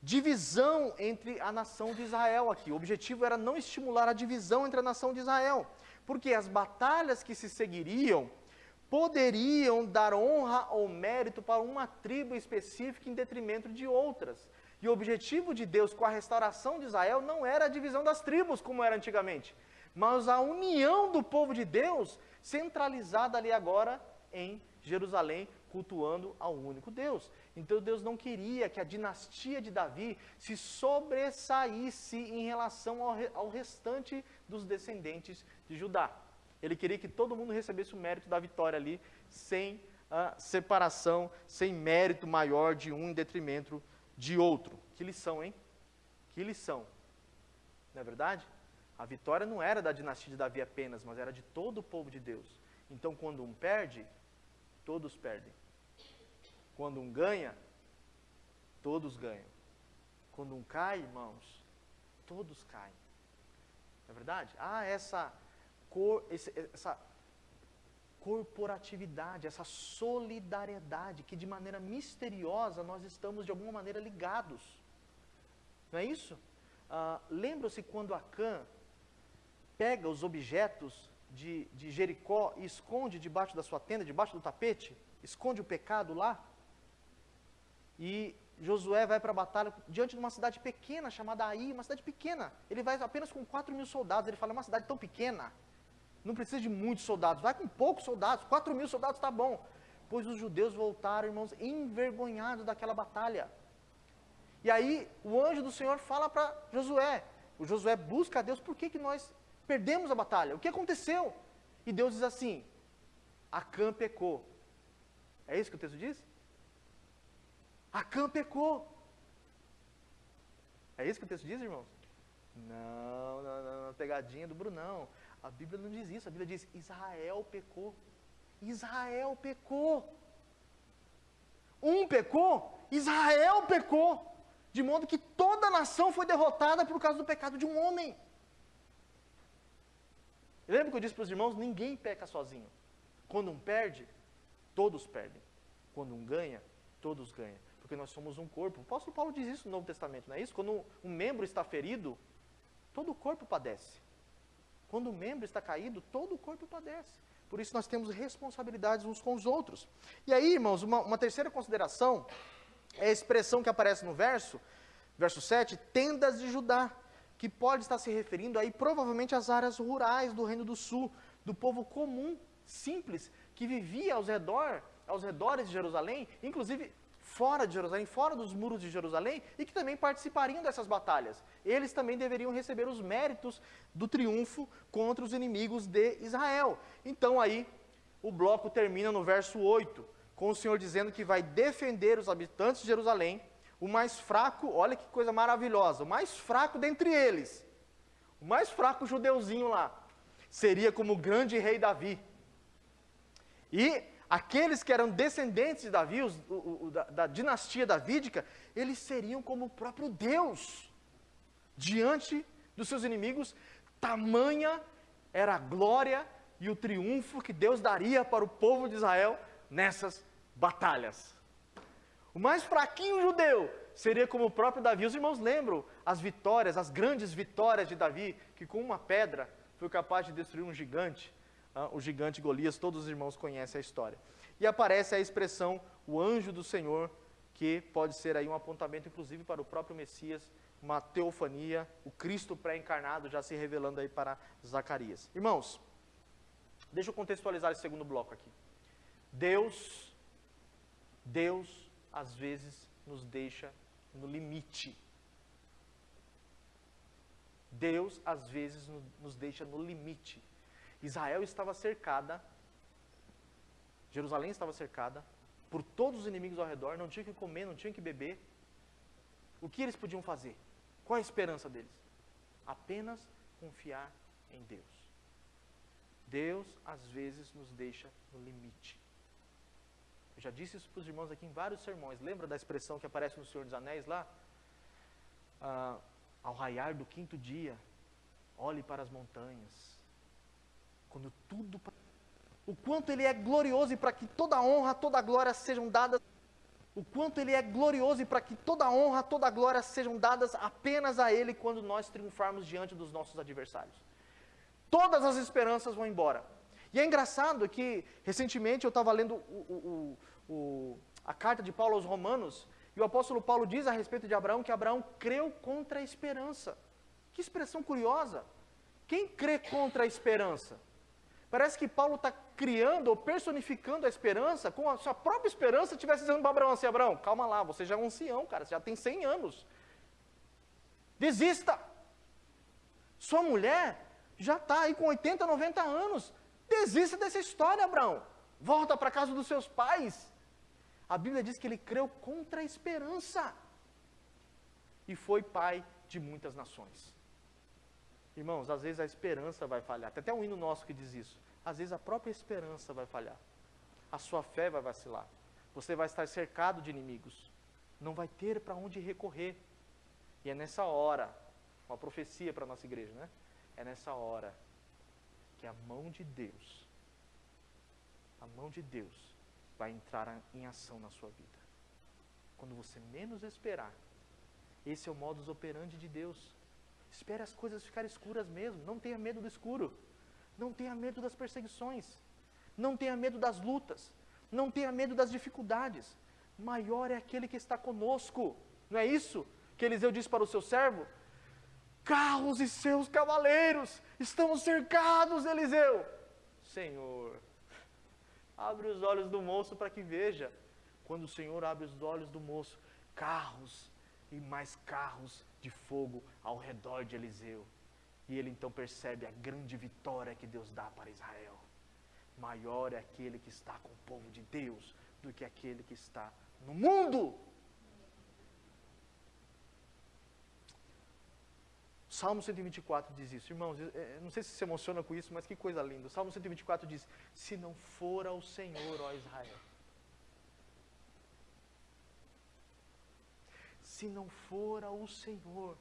divisão entre a nação de Israel aqui. O objetivo era não estimular a divisão entre a nação de Israel, porque as batalhas que se seguiriam poderiam dar honra ou mérito para uma tribo específica em detrimento de outras. E o objetivo de Deus com a restauração de Israel não era a divisão das tribos, como era antigamente, mas a união do povo de Deus, centralizada ali agora em Jerusalém, cultuando ao único Deus. Então Deus não queria que a dinastia de Davi se sobressaísse em relação ao restante dos descendentes de Judá. Ele queria que todo mundo recebesse o mérito da vitória ali, sem separação, sem mérito maior de um em detrimento de outro. Que lição, hein? Que lição. Não é verdade? A vitória não era da dinastia de Davi apenas, mas era de todo o povo de Deus. Então, quando um perde, todos perdem. Quando um ganha, todos ganham. Quando um cai, irmãos, todos caem. Não é verdade? Essa corporatividade, essa solidariedade, que de maneira misteriosa nós estamos de alguma maneira ligados. Não é isso? Lembra-se quando Acã pega os objetos de Jericó e esconde debaixo da sua tenda, debaixo do tapete, esconde o pecado lá, e Josué vai para a batalha diante de uma cidade pequena, chamada Ai, uma cidade pequena. Ele vai apenas com 4.000 soldados, ele fala, é uma cidade tão pequena, não precisa de muitos soldados, vai com poucos soldados, 4.000 soldados está bom. Pois os judeus voltaram, irmãos, envergonhados daquela batalha. E aí o anjo do Senhor fala para Josué, o Josué busca a Deus, por que nós perdemos a batalha? O que aconteceu? E Deus diz assim, Acã pecou. É isso que o texto diz? Acã pecou. É isso que o texto diz, irmãos? Não, pegadinha do Brunão. A Bíblia não diz isso, a Bíblia diz, Israel pecou. Israel pecou. Um pecou, Israel pecou. De modo que toda a nação foi derrotada por causa do pecado de um homem. Lembra que eu disse para os irmãos, ninguém peca sozinho. Quando um perde, todos perdem. Quando um ganha, todos ganham. Porque nós somos um corpo. O apóstolo Paulo diz isso no Novo Testamento, não é isso? Quando um membro está ferido, todo o corpo padece. Quando um membro está caído, todo o corpo padece. Por isso nós temos responsabilidades uns com os outros. E aí, irmãos, uma terceira consideração é a expressão que aparece no verso 7, tendas de Judá, que pode estar se referindo aí provavelmente às áreas rurais do Reino do Sul, do povo comum, simples, que vivia aos redores de Jerusalém, inclusive fora de Jerusalém, fora dos muros de Jerusalém, e que também participariam dessas batalhas. Eles também deveriam receber os méritos do triunfo contra os inimigos de Israel. Então aí, o bloco termina no verso 8, com o Senhor dizendo que vai defender os habitantes de Jerusalém, o mais fraco, olha que coisa maravilhosa, o mais fraco dentre eles, o mais fraco judeuzinho lá, seria como o grande rei Davi. E aqueles que eram descendentes de Davi, da dinastia davídica, eles seriam como o próprio Deus, diante dos seus inimigos. Tamanha era a glória e o triunfo que Deus daria para o povo de Israel nessas batalhas. O mais fraquinho judeu seria como o próprio Davi. Os irmãos lembram as vitórias, as grandes vitórias de Davi, que com uma pedra foi capaz de destruir um gigante, o gigante Golias. Todos os irmãos conhecem a história. E aparece a expressão, o anjo do Senhor, que pode ser aí um apontamento inclusive para o próprio Messias, uma teofania, o Cristo pré-encarnado já se revelando aí para Zacarias. Irmãos, deixa eu contextualizar esse segundo bloco aqui. Deus às vezes nos deixa no limite. Deus às vezes nos deixa no limite. Israel estava cercada, Jerusalém estava cercada por todos os inimigos ao redor, não tinha que comer, não tinha que beber. O que eles podiam fazer? Qual a esperança deles? Apenas confiar em Deus. Deus às vezes nos deixa no limite. Eu já disse isso para os irmãos aqui em vários sermões. Lembra da expressão que aparece no Senhor dos Anéis lá? Ao raiar do 5º dia, olhe para as montanhas. Quando tudo... O quanto Ele é glorioso e para que toda a honra, toda a glória sejam dadas... O quanto Ele é glorioso e para que toda a honra, toda a glória sejam dadas apenas a Ele quando nós triunfarmos diante dos nossos adversários. Todas as esperanças vão embora. E é engraçado que, recentemente, eu estava lendo a carta de Paulo aos Romanos, e o apóstolo Paulo diz a respeito de Abraão, que Abraão creu contra a esperança. Que expressão curiosa. Quem crê contra a esperança? Parece que Paulo está criando ou personificando a esperança, como a sua própria esperança estivesse dizendo para Abraão assim, Abraão, calma lá, você já é um ancião, cara, você já tem 100 anos. Desista. Sua mulher já está aí com 80, 90 anos. Desista dessa história, Abraão. Volta para a casa dos seus pais. A Bíblia diz que ele creu contra a esperança. E foi pai de muitas nações. Irmãos, às vezes a esperança vai falhar. Tem até um hino nosso que diz isso. Às vezes a própria esperança vai falhar. A sua fé vai vacilar. Você vai estar cercado de inimigos. Não vai ter para onde recorrer. E é nessa hora, uma profecia para a nossa igreja, né? É nessa hora que a mão de Deus vai entrar em ação na sua vida. Quando você menos esperar. Esse é o modus operandi de Deus. Espere as coisas ficarem escuras mesmo. Não tenha medo do escuro. Não tenha medo das perseguições. Não tenha medo das lutas. Não tenha medo das dificuldades. Maior é aquele que está conosco. Não é isso que Eliseu disse para o seu servo? Carros e seus cavaleiros. Estamos cercados, Eliseu. Senhor, abre os olhos do moço para que veja. Quando o Senhor abre os olhos do moço, carros e mais carros de fogo ao redor de Eliseu. E ele então percebe a grande vitória que Deus dá para Israel. Maior é aquele que está com o povo de Deus do que aquele que está no mundo. O Salmo 124 diz isso. Irmãos, não sei se se emociona com isso, mas que coisa linda. O Salmo 124 diz, se não for ao Senhor, ó Israel. Se não for ao Senhor.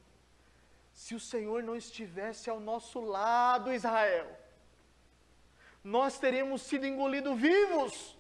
Se o Senhor não estivesse ao nosso lado, Israel, nós teríamos sido engolidos vivos.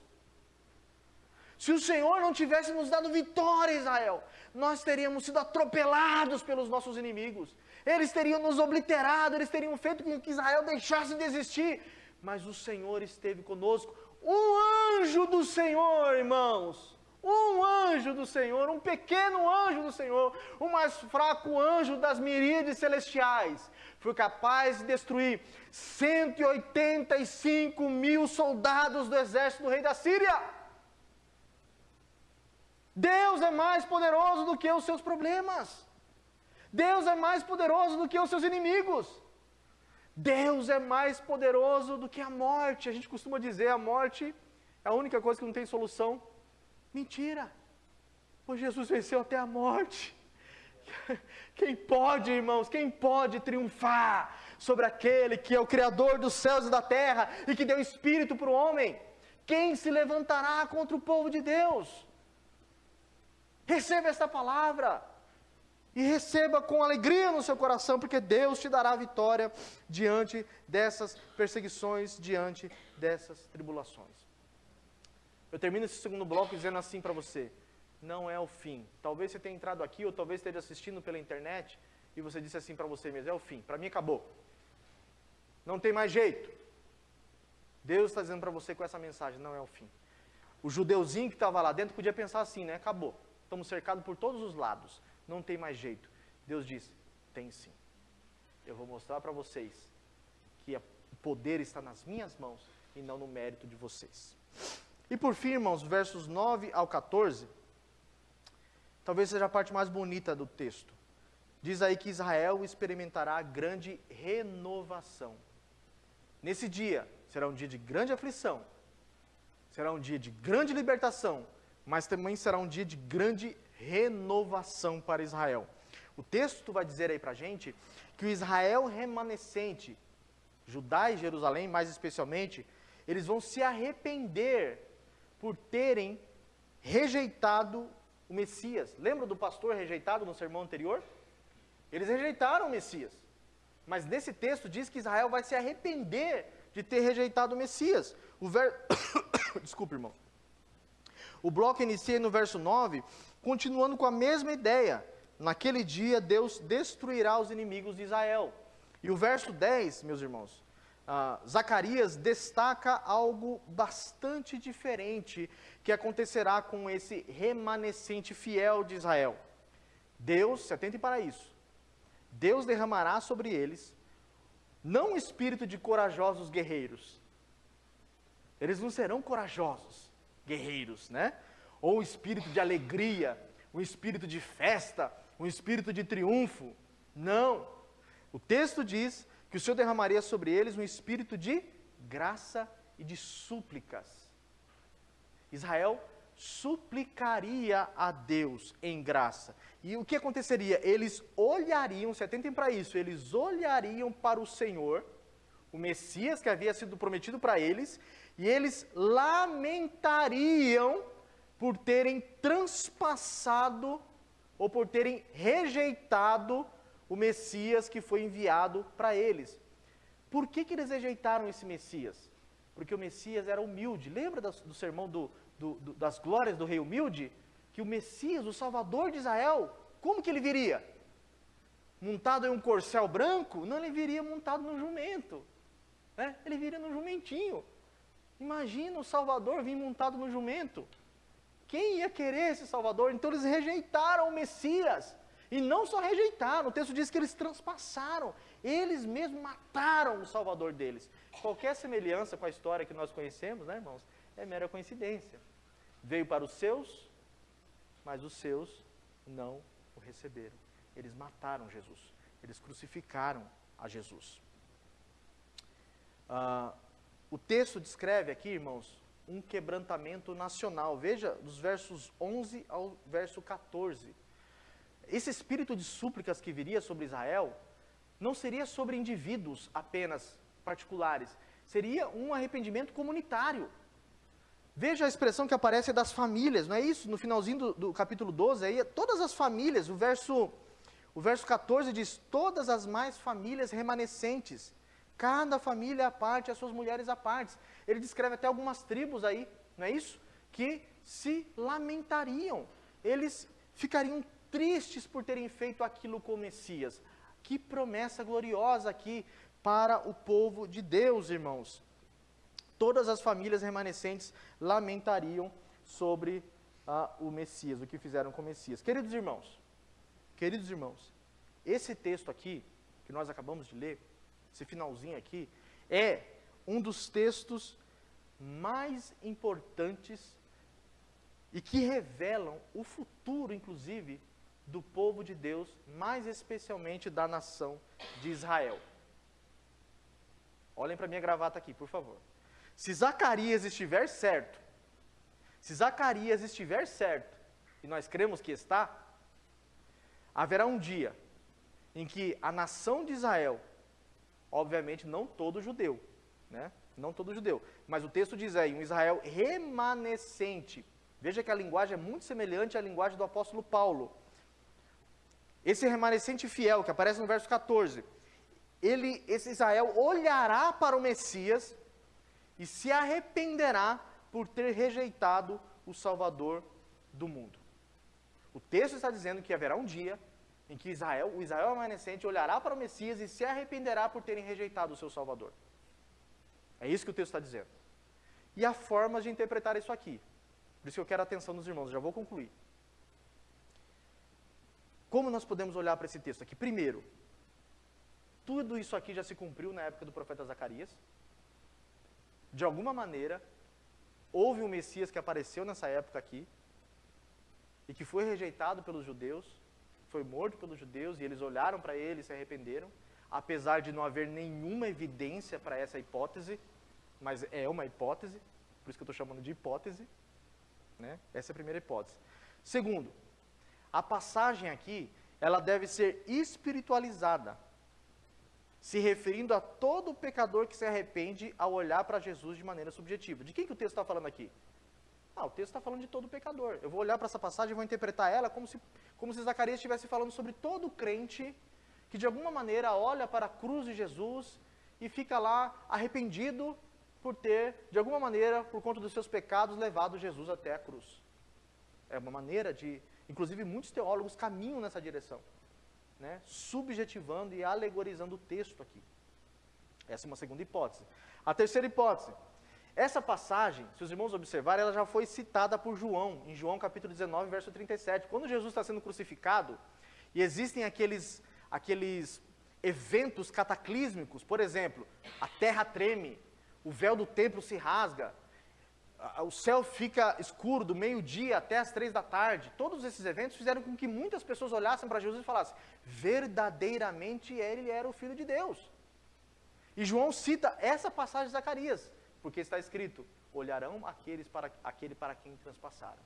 Se o Senhor não tivesse nos dado vitória, Israel, nós teríamos sido atropelados pelos nossos inimigos. Eles teriam nos obliterado, eles teriam feito com que Israel deixasse de existir. Mas o Senhor esteve conosco. Um anjo do Senhor, irmãos. Um anjo do Senhor, um pequeno anjo do Senhor, o mais fraco anjo das miríades celestiais, foi capaz de destruir 185.000 soldados do exército do rei da Síria. Deus é mais poderoso do que os seus problemas. Deus é mais poderoso do que os seus inimigos. Deus é mais poderoso do que a morte. A gente costuma dizer, a morte é a única coisa que não tem solução. Mentira, pois Jesus venceu até a morte. Quem pode, irmãos, quem pode triunfar sobre aquele que é o Criador dos céus e da terra e que deu espírito para o homem? Quem se levantará contra o povo de Deus? Receba esta palavra e receba com alegria no seu coração, porque Deus te dará vitória diante dessas perseguições, diante dessas tribulações. Eu termino esse segundo bloco dizendo assim para você, não é o fim. Talvez você tenha entrado aqui, ou talvez esteja assistindo pela internet, e você disse assim para você mesmo, é o fim, para mim acabou. Não tem mais jeito. Deus está dizendo para você com essa mensagem, não é o fim. O judeuzinho que estava lá dentro podia pensar assim, né? Acabou. Estamos cercados por todos os lados. Não tem mais jeito. Deus diz, tem sim. Eu vou mostrar para vocês que o poder está nas minhas mãos e não no mérito de vocês. E por fim, irmãos, versos 9 ao 14, talvez seja a parte mais bonita do texto. Diz aí que Israel experimentará grande renovação. Nesse dia, será um dia de grande aflição, será um dia de grande libertação, mas também será um dia de grande renovação para Israel. O texto vai dizer aí para a gente que o Israel remanescente, Judá e Jerusalém mais especialmente, eles vão se arrepender por terem rejeitado o Messias. Lembra do pastor rejeitado no sermão anterior? Eles rejeitaram o Messias. Mas nesse texto diz que Israel vai se arrepender de ter rejeitado o Messias. Desculpe, irmão. O bloco inicia no verso 9, continuando com a mesma ideia. Naquele dia Deus destruirá os inimigos de Israel. E o verso 10, meus irmãos, Zacarias destaca algo bastante diferente que acontecerá com esse remanescente fiel de Israel. Deus, se atentem para isso, Deus derramará sobre eles não um espírito de corajosos guerreiros. Eles não serão corajosos guerreiros, né? Ou um espírito de alegria, um espírito de festa, um espírito de triunfo. Não. O texto diz que o Senhor derramaria sobre eles um espírito de graça e de súplicas. Israel suplicaria a Deus em graça. E o que aconteceria? Eles olhariam, se atentem para isso, eles olhariam para o Senhor, o Messias que havia sido prometido para eles, e eles lamentariam por terem transpassado ou por terem rejeitado o Messias que foi enviado para eles. Por que eles rejeitaram esse Messias? Porque o Messias era humilde. Lembra do sermão das glórias do rei humilde? Que o Messias, o Salvador de Israel, como que ele viria? Montado em um corcel branco? Não, ele viria montado num jumento. Né? Ele viria num jumentinho. Imagina o Salvador vir montado no jumento. Quem ia querer esse Salvador? Então eles rejeitaram o Messias. E não só rejeitaram, o texto diz que eles transpassaram. Eles mesmos mataram o Salvador deles. Qualquer semelhança com a história que nós conhecemos, né, irmãos, é mera coincidência. Veio para os seus, mas os seus não o receberam. Eles mataram Jesus. Eles crucificaram a Jesus. O texto descreve aqui, irmãos, um quebrantamento nacional. Veja dos versos 11 ao verso 14. Esse espírito de súplicas que viria sobre Israel não seria sobre indivíduos apenas particulares, seria um arrependimento comunitário. Veja a expressão que aparece das famílias, não é isso? No finalzinho do capítulo 12, aí, todas as famílias, o verso 14 diz, todas as mais famílias remanescentes, cada família à parte, as suas mulheres à parte. Ele descreve até algumas tribos aí, não é isso? Que se lamentariam, eles ficariam tristes por terem feito aquilo com o Messias. Que promessa gloriosa aqui para o povo de Deus, irmãos. Todas as famílias remanescentes lamentariam sobre o Messias, o que fizeram com o Messias. Queridos irmãos, esse texto aqui, que nós acabamos de ler, esse finalzinho aqui, é um dos textos mais importantes e que revelam o futuro, inclusive, do povo de Deus, mais especialmente da nação de Israel. Olhem para minha gravata aqui, por favor. Se Zacarias estiver certo, e nós cremos que está, haverá um dia em que a nação de Israel, obviamente não todo judeu, né? Não todo judeu, mas o texto diz aí, um Israel remanescente. Veja que a linguagem é muito semelhante à linguagem do apóstolo Paulo. Esse remanescente fiel, que aparece no verso 14, esse Israel olhará para o Messias e se arrependerá por ter rejeitado o Salvador do mundo. O texto está dizendo que haverá um dia em que o Israel remanescente olhará para o Messias e se arrependerá por terem rejeitado o seu Salvador. É isso que o texto está dizendo. E há formas de interpretar isso aqui. Por isso que eu quero a atenção dos irmãos, já vou concluir. Como nós podemos olhar para esse texto aqui? Primeiro, tudo isso aqui já se cumpriu na época do profeta Zacarias. De alguma maneira, houve um Messias que apareceu nessa época aqui, e que foi rejeitado pelos judeus, foi morto pelos judeus, e eles olharam para ele e se arrependeram, apesar de não haver nenhuma evidência para essa hipótese, mas é uma hipótese, por isso que eu estou chamando de hipótese, né? Essa é a primeira hipótese. Segundo, a passagem aqui, ela deve ser espiritualizada, se referindo a todo pecador que se arrepende ao olhar para Jesus de maneira subjetiva. De quem que o texto está falando aqui? O texto está falando de todo pecador. Eu vou olhar para essa passagem e vou interpretar ela como se Zacarias estivesse falando sobre todo crente que de alguma maneira olha para a cruz de Jesus e fica lá arrependido por ter, de alguma maneira, por conta dos seus pecados, levado Jesus até a cruz. É uma maneira de... Inclusive, muitos teólogos caminham nessa direção, né? Subjetivando e alegorizando o texto aqui. Essa é uma segunda hipótese. A terceira hipótese. Essa passagem, se os irmãos observarem, ela já foi citada por João, em João capítulo 19, verso 37. Quando Jesus está sendo crucificado, e existem aqueles eventos cataclísmicos, por exemplo, a terra treme, o véu do templo se rasga, o céu fica escuro do meio-dia até as 3 da tarde. Todos esses eventos fizeram com que muitas pessoas olhassem para Jesus e falassem, verdadeiramente ele era o Filho de Deus. E João cita essa passagem de Zacarias, porque está escrito, olharão aquele para quem transpassaram.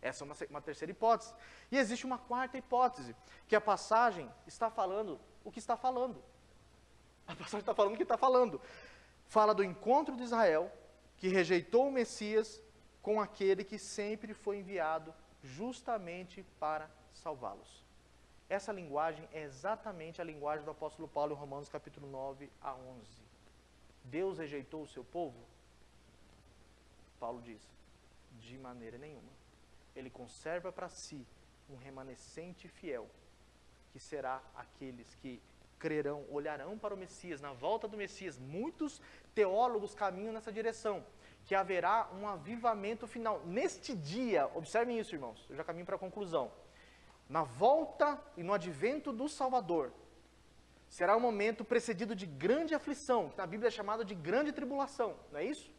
Essa é uma terceira hipótese. E existe uma quarta hipótese, que a passagem está falando o que está falando. A passagem está falando o que está falando. Fala do encontro de Israel, que rejeitou o Messias, com aquele que sempre foi enviado justamente para salvá-los. Essa linguagem é exatamente a linguagem do apóstolo Paulo em Romanos capítulo 9 a 11. Deus rejeitou o seu povo? Paulo diz, de maneira nenhuma. Ele conserva para si um remanescente fiel, que será aqueles que crerão, olharão para o Messias, na volta do Messias. Muitos teólogos caminham nessa direção, que haverá um avivamento final. Neste dia, observem isso, irmãos, eu já caminho para a conclusão. Na volta e no advento do Salvador, será um momento precedido de grande aflição, que na Bíblia é chamado de grande tribulação, não é isso?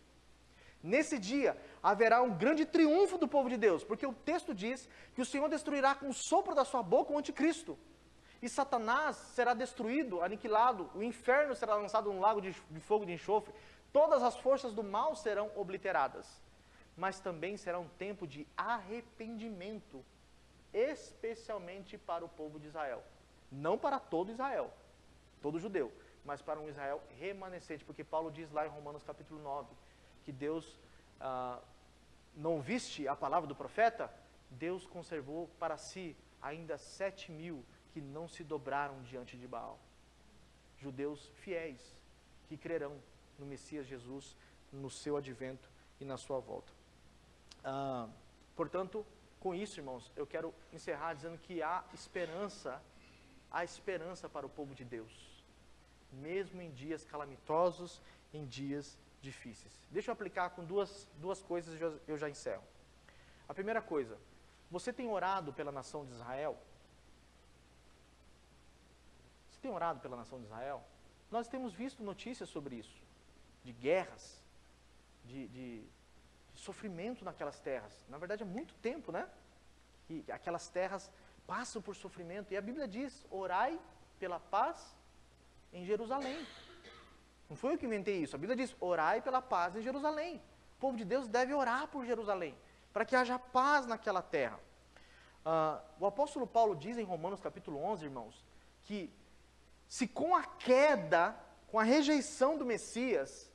Nesse dia, haverá um grande triunfo do povo de Deus, porque o texto diz que o Senhor destruirá com o sopro da sua boca o anticristo. E Satanás será destruído, aniquilado, o inferno será lançado num lago de fogo de enxofre, todas as forças do mal serão obliteradas. Mas também será um tempo de arrependimento, especialmente para o povo de Israel. Não para todo Israel, todo judeu, mas para um Israel remanescente, porque Paulo diz lá em Romanos capítulo 9, que Deus não viste a palavra do profeta, Deus conservou para si ainda 7.000 que não se dobraram diante de Baal. Judeus fiéis, que crerão no Messias Jesus, no seu advento e na sua volta. Portanto, com isso, irmãos, eu quero encerrar dizendo que há esperança para o povo de Deus, mesmo em dias calamitosos, em dias difíceis. Deixa eu aplicar com duas coisas e eu já encerro. A primeira coisa, você tem orado pela nação de Israel? Você tem orado pela nação de Israel? Nós temos visto notícias sobre isso, de guerras, de sofrimento naquelas terras. Na verdade, há muito tempo, né? Que aquelas terras passam por sofrimento. E a Bíblia diz, orai pela paz em Jerusalém. Não foi eu que inventei isso. A Bíblia diz, orai pela paz em Jerusalém. O povo de Deus deve orar por Jerusalém, para que haja paz naquela terra. O apóstolo Paulo diz em Romanos capítulo 11, irmãos, que se com a queda, com a rejeição do Messias,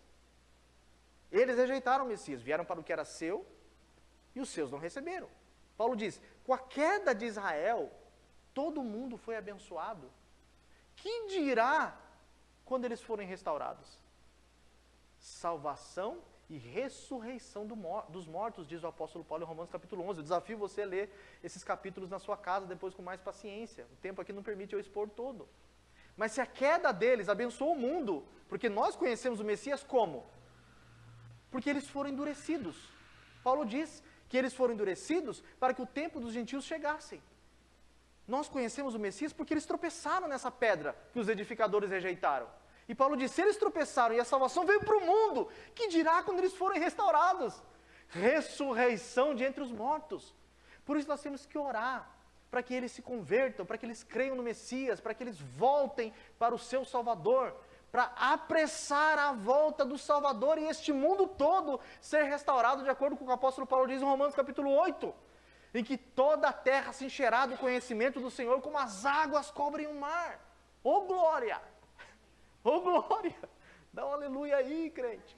eles rejeitaram o Messias, vieram para o que era seu, e os seus não receberam. Paulo diz, com a queda de Israel, todo mundo foi abençoado. Que dirá quando eles forem restaurados? Salvação e ressurreição dos mortos, diz o apóstolo Paulo em Romanos capítulo 11. Eu desafio você a ler esses capítulos na sua casa, depois com mais paciência. O tempo aqui não permite eu expor todo. Mas se a queda deles abençoou o mundo, porque nós conhecemos o Messias como? Porque eles foram endurecidos. Paulo diz que eles foram endurecidos para que o tempo dos gentios chegassem. Nós conhecemos o Messias porque eles tropeçaram nessa pedra que os edificadores rejeitaram. E Paulo diz, se eles tropeçaram e a salvação veio para o mundo, que dirá quando eles forem restaurados? Ressurreição de entre os mortos. Por isso nós temos que orar, para que eles se convertam, para que eles creiam no Messias, para que eles voltem para o seu Salvador, para apressar a volta do Salvador e este mundo todo ser restaurado, de acordo com o que o apóstolo Paulo diz em Romanos capítulo 8, em que toda a terra se encherá do conhecimento do Senhor, como as águas cobrem o mar. Ô glória! Ô glória! Dá um aleluia aí, crente.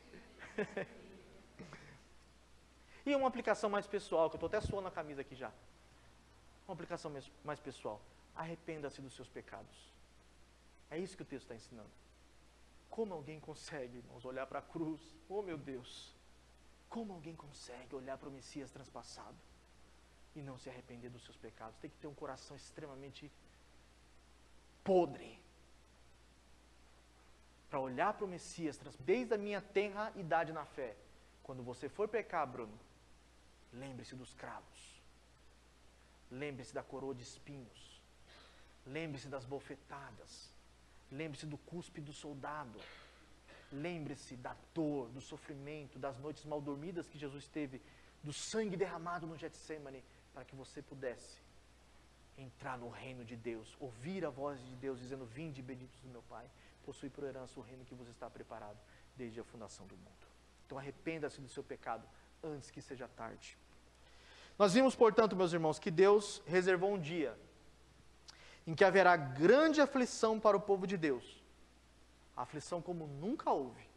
E uma aplicação mais pessoal, que eu estou até suando a camisa aqui já. Uma aplicação mais pessoal. Arrependa-se dos seus pecados. É isso que o texto está ensinando. Como alguém consegue, irmãos, olhar para a cruz? Oh, meu Deus! Como alguém consegue olhar para o Messias transpassado e não se arrepender dos seus pecados? Tem que ter um coração extremamente podre. para olhar para o Messias, desde a minha tenra idade na fé. Quando você for pecar, Bruno, lembre-se dos cravos. Lembre-se da coroa de espinhos. Lembre-se das bofetadas. Lembre-se do cuspe do soldado. Lembre-se da dor, do sofrimento, das noites mal dormidas que Jesus teve, do sangue derramado no Getsêmani, para que você pudesse entrar no reino de Deus, ouvir a voz de Deus dizendo: vinde, benditos do meu Pai, possui por herança o reino que você está preparado desde a fundação do mundo. Então arrependa-se do seu pecado antes que seja tarde. Nós vimos, portanto, meus irmãos, que Deus reservou um dia em que haverá grande aflição para o povo de Deus, aflição como nunca houve.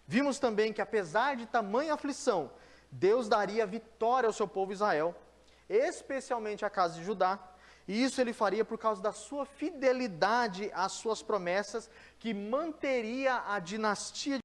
Vimos também que, apesar de tamanha aflição, Deus daria vitória ao seu povo Israel, especialmente à casa de Judá, e isso ele faria por causa da sua fidelidade às suas promessas, que manteria a dinastia